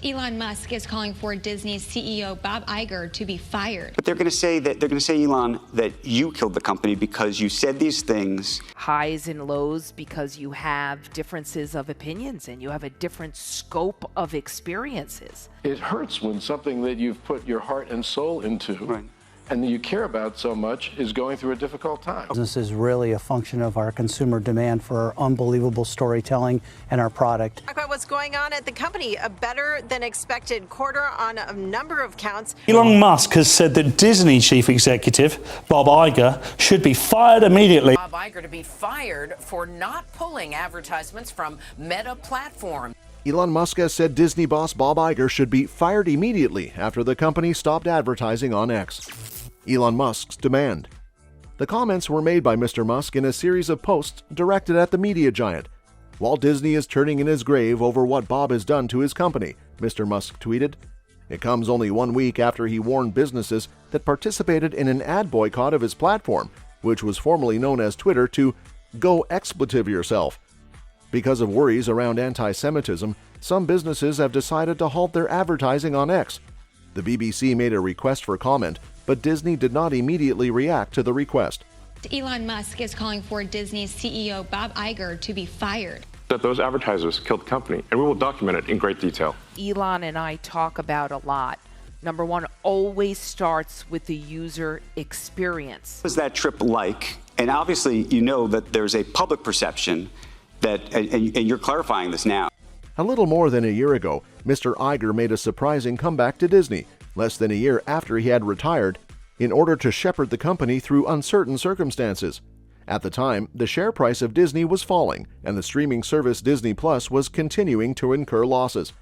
Elon Musk is calling for Disney's CEO Bob Iger to be fired. But they're going to say, Elon, that you killed the company because you said these things. Highs and lows because you have differences of opinions and you have a different scope of experiences. It hurts when something that you've put your heart and soul into and that you care about so much is going through a difficult time. This is really a function of our consumer demand for unbelievable storytelling and our product. Talk about what's going on at the company. A better than expected quarter on a number of counts. Elon Musk has said that Disney chief executive Bob Iger should be fired immediately. Bob Iger to be fired for not pulling advertisements from Meta platform. Elon Musk has said Disney boss Bob Iger should be fired immediately after the company stopped advertising on X. Elon Musk's demand. The comments were made by Mr. Musk in a series of posts directed at the media giant. Walt Disney is turning in his grave over what Bob has done to his company, Mr. Musk tweeted. It comes only 1 week after he warned businesses that participated in an ad boycott of his platform, which was formerly known as Twitter, to go expletive yourself. Because of worries around antisemitism, some businesses have decided to halt their advertising on X. The BBC made a request for comment, but Disney did not immediately react to the request. Elon Musk is calling for Disney's CEO Bob Iger to be fired. That those advertisers killed the company, and we will document it in great detail. Elon and I talk about a lot. Number one, always starts with the user experience. What was that trip like? And obviously, you know that there's a public perception that, and you're clarifying this now. A little more than a year ago, Mr. Iger made a surprising comeback to Disney, less than a year after he had retired, in order to shepherd the company through uncertain circumstances. At the time, the share price of Disney was falling, and the streaming service Disney Plus was continuing to incur losses.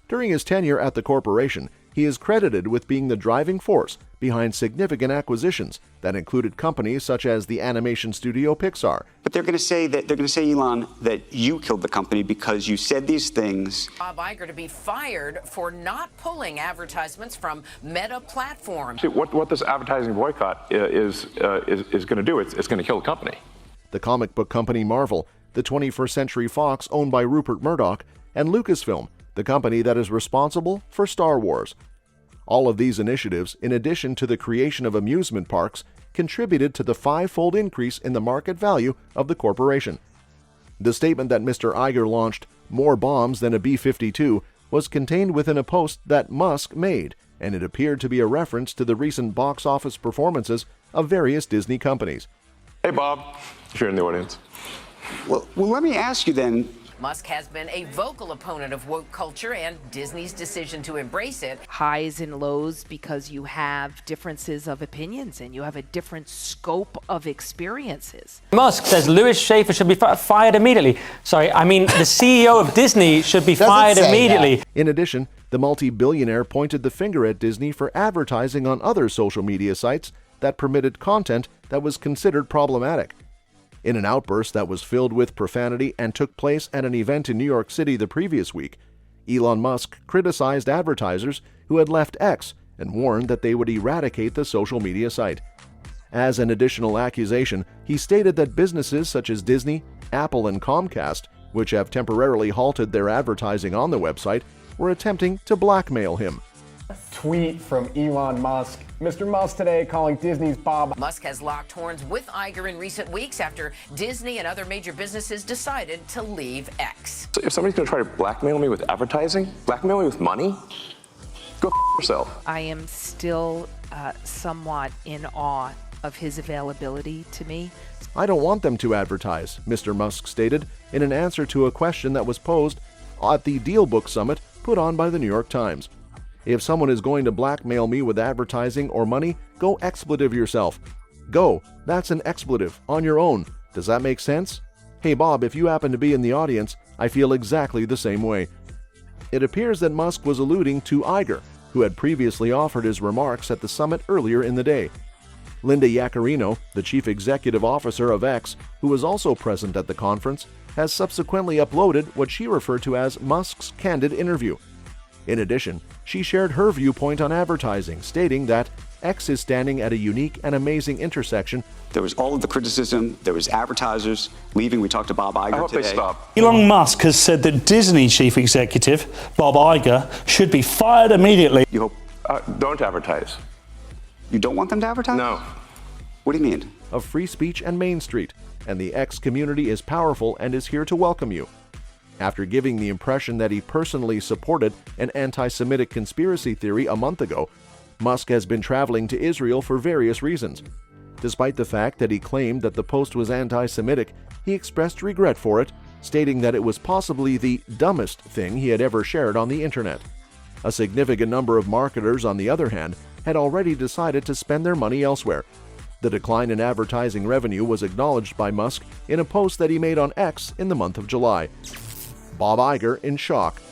During his tenure at the corporation, he is credited with being the driving force behind significant acquisitions that included companies such as the animation studio Pixar. But they're going to say, Elon, that you killed the company because you said these things. Bob Iger to be fired for not pulling advertisements from Meta platform. See, what this advertising boycott is going to do, it's going to kill the company. The comic book company Marvel, the 21st Century Fox owned by Rupert Murdoch, and Lucasfilm, the company that is responsible for Star Wars. All of these initiatives, in addition to the creation of amusement parks, contributed to the five-fold increase in the market value of the corporation. The statement that Mr. Iger launched, "more bombs than a B-52," was contained within a post that Musk made, and it appeared to be a reference to the recent box office performances of various Disney companies. Hey, Bob, if you're in the audience. Well, let me ask you then. Musk has been a vocal opponent of woke culture and Disney's decision to embrace it. Highs and lows because you have differences of opinions and you have a different scope of experiences. Musk says Louis Schaefer should be fired immediately. Sorry, I mean the CEO of Disney should be fired immediately. In addition, the multi-billionaire pointed the finger at Disney for advertising on other social media sites that permitted content that was considered problematic. In an outburst that was filled with profanity and took place at an event in New York City the previous week, Elon Musk criticized advertisers who had left X and warned that they would eradicate the social media site. As an additional accusation, he stated that businesses such as Disney, Apple, and Comcast, which have temporarily halted their advertising on the website, were attempting to blackmail him. Tweet from Elon Musk. Mr. Musk today calling Disney's Bob. Musk has locked horns with Iger in recent weeks after Disney and other major businesses decided to leave X. So if somebody's going to try to blackmail me with advertising, blackmail me with money, go yourself. I am still somewhat in awe of his availability to me. I don't want them to advertise, Mr. Musk stated in an answer to a question that was posed at the Deal Book Summit put on by the New York Times. If someone is going to blackmail me with advertising or money, go expletive yourself. Go, that's an expletive, on your own. Does that make sense? Hey Bob, if you happen to be in the audience, I feel exactly the same way. It appears that Musk was alluding to Iger, who had previously offered his remarks at the summit earlier in the day. Linda Yaccarino, the chief executive officer of X, who was also present at the conference, has subsequently uploaded what she referred to as Musk's candid interview. In addition, she shared her viewpoint on advertising, stating that X is standing at a unique and amazing intersection. There was all of the criticism. There was advertisers leaving. We talked to Bob Iger I hope today. they stop. Elon Musk has said that Disney chief executive Bob Iger should be fired immediately. You hope Don't advertise. you don't want them to advertise? No. What do you mean? Of free speech and Main Street, and the X community is powerful and is here to welcome you. After giving the impression that he personally supported an anti-Semitic conspiracy theory a month ago, Musk has been traveling to Israel for various reasons. Despite the fact that he claimed that the post was anti-Semitic, he expressed regret for it, stating that it was possibly the dumbest thing he had ever shared on the internet. A significant number of marketers, on the other hand, had already decided to spend their money elsewhere. The decline in advertising revenue was acknowledged by Musk in a post that he made on X in the month of July. Bob Iger in shock.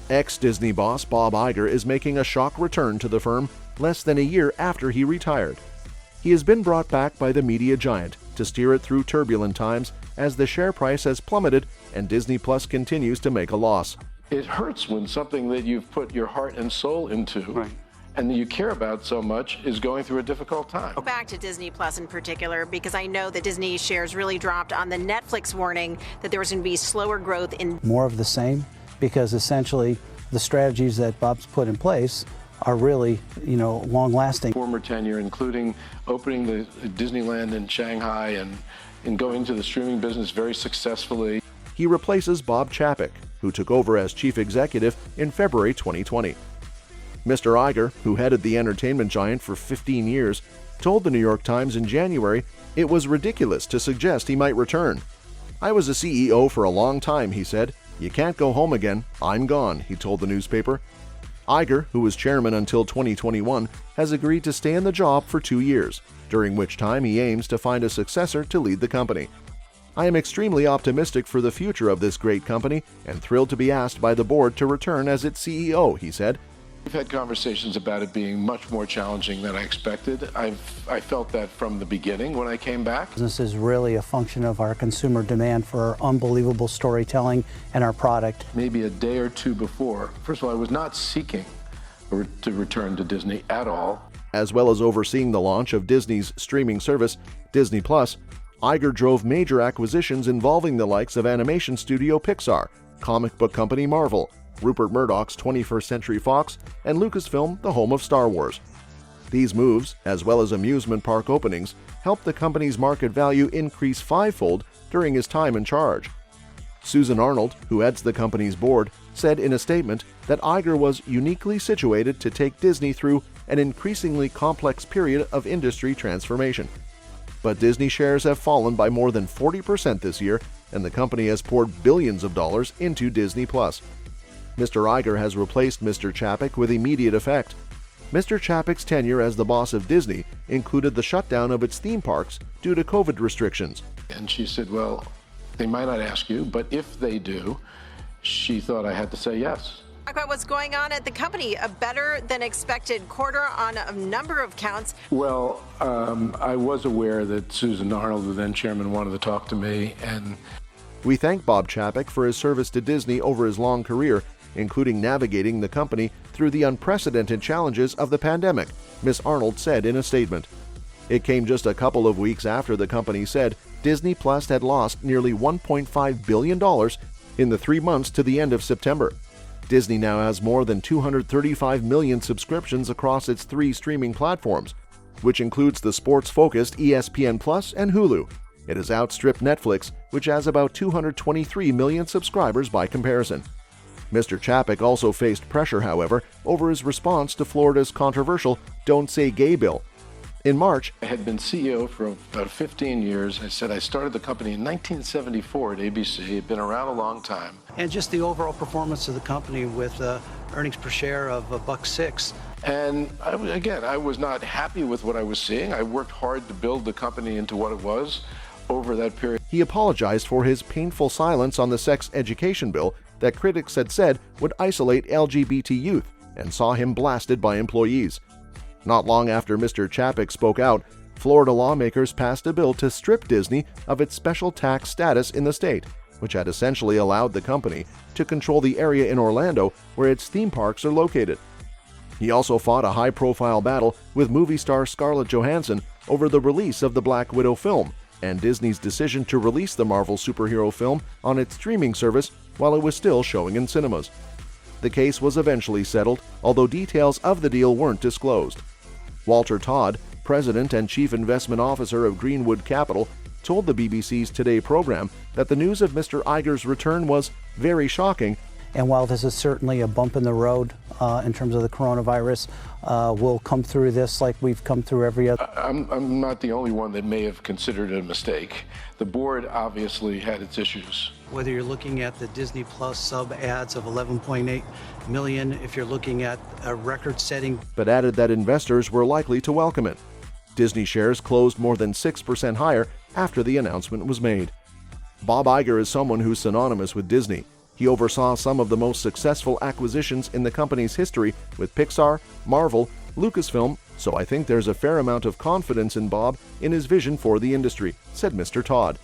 Ex-Disney boss Bob Iger is making a shock return to the firm less than a year after he retired. He has been brought back by the media giant to steer it through turbulent times as the share price has plummeted and Disney Plus continues to make a loss. It hurts when something that you've put your heart and soul into and that you care about so much is going through a difficult time. Back to Disney Plus in particular, because I know that Disney shares really dropped on the Netflix warning that there was going to be slower growth in More of the same, because essentially the strategies that Bob's put in place are really, long-lasting. Former tenure, including opening the Disneyland in Shanghai and going to the streaming business very successfully. He replaces Bob Chapek, who took over as chief executive in February 2020. Mr. Iger, who headed the entertainment giant for 15 years, told the New York Times in January it was ridiculous to suggest he might return. "I was a CEO for a long time," he said. "You can't go home again. I'm gone," he told the newspaper. Iger, who was chairman until 2021, has agreed to stay in the job for 2 years, during which time he aims to find a successor to lead the company. "I am extremely optimistic for the future of this great company and thrilled to be asked by the board to return as its CEO," he said. We've had conversations about it being much more challenging than I expected. I felt that from the beginning when I came back. This is really a function of our consumer demand for unbelievable storytelling and our product. Maybe a day or two before. First of all, I was not seeking to return to Disney at all. As well as overseeing the launch of Disney's streaming service, Disney Plus, Iger drove major acquisitions involving the likes of animation studio Pixar, comic book company Marvel, Rupert Murdoch's 21st Century Fox, and Lucasfilm, the home of Star Wars. These moves, as well as amusement park openings, helped the company's market value increase fivefold during his time in charge. Susan Arnold, who heads the company's board, said in a statement that Iger was uniquely situated to take Disney through an increasingly complex period of industry transformation. But Disney shares have fallen by more than 40% this year, and the company has poured billions of dollars into Disney Plus. Mr. Iger has replaced Mr. Chapek with immediate effect. Mr. Chapek's tenure as the boss of Disney included the shutdown of its theme parks due to COVID restrictions. And she said, well, they might not ask you, but if they do, she thought I had to say yes. Talk about what's going on at the company. A better than expected quarter on a number of counts. Well, I was aware that Susan Arnold, the then chairman, wanted to talk to me. And we thank Bob Chapek for his service to Disney over his long career, including navigating the company through the unprecedented challenges of the pandemic, Ms. Arnold said in a statement. It came just a couple of weeks after the company said Disney Plus had lost nearly $1.5 billion in the 3 months to the end of September. Disney now has more than 235 million subscriptions across its 3 streaming platforms, which includes the sports-focused ESPN Plus and Hulu. It has outstripped Netflix, which has about 223 million subscribers by comparison. Mr. Chapek also faced pressure, however, over his response to Florida's controversial Don't Say Gay bill. In March, I had been CEO for about 15 years. I said I started the company in 1974 at ABC. It had been around a long time. And just the overall performance of the company with earnings per share of $1.06. And I was not happy with what I was seeing. I worked hard to build the company into what it was over that period. He apologized for his painful silence on the sex education bill that critics had said would isolate LGBT youth, and saw him blasted by employees. Not long after Mr. Chapek spoke out, Florida lawmakers passed a bill to strip Disney of its special tax status in the state, which had essentially allowed the company to control the area in Orlando where its theme parks are located. He also fought a high-profile battle with movie star Scarlett Johansson over the release of the Black Widow film and Disney's decision to release the Marvel superhero film on its streaming service while it was still showing in cinemas. The case was eventually settled, although details of the deal weren't disclosed. Walter Todd, president and chief investment officer of Greenwood Capital, told the BBC's Today program that the news of Mr. Iger's return was very shocking. And while this is certainly a bump in the road in terms of the coronavirus, we'll come through this like we've come through every other. I'm not the only one that may have considered it a mistake. The board obviously had its issues. Whether you're looking at the Disney Plus sub ads of 11.8 million, if you're looking at a record-setting, but added that investors were likely to welcome it. Disney shares closed more than 6% higher after the announcement was made. Bob Iger is someone who's synonymous with Disney. He oversaw some of the most successful acquisitions in the company's history with Pixar, Marvel, Lucasfilm, so I think there's a fair amount of confidence in Bob in his vision for the industry, said Mr. Todd.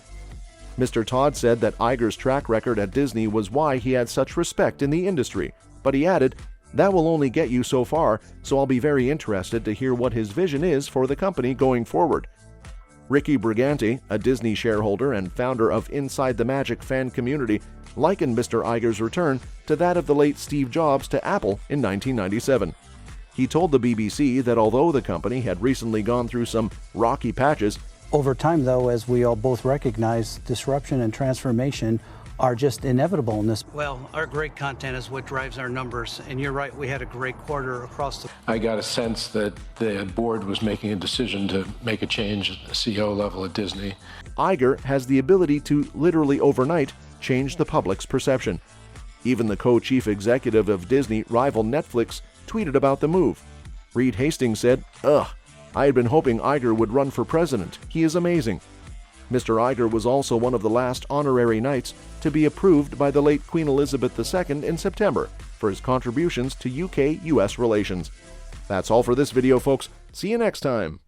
Mr. Todd said that Iger's track record at Disney was why he had such respect in the industry, but he added, "That will only get you so far, so I'll be very interested to hear what his vision is for the company going forward." Ricky Briganti, a Disney shareholder and founder of Inside the Magic fan community, likened Mr. Iger's return to that of the late Steve Jobs to Apple in 1997. He told the BBC that although the company had recently gone through some rocky patches, over time, though, as we all both recognize, disruption and transformation are just inevitable in this. Well, our great content is what drives our numbers, and you're right, we had a great quarter across the. I got a sense that the board was making a decision to make a change at the CEO level at Disney. Iger has the ability to literally overnight change the public's perception. Even the co-chief executive of Disney rival Netflix tweeted about the move. Reed Hastings said, "Ugh, I had been hoping Iger would run for president. He is amazing." Mr. Iger was also one of the last honorary knights to be approved by the late Queen Elizabeth II in September for his contributions to UK-US relations. That's all for this video, folks. See you next time.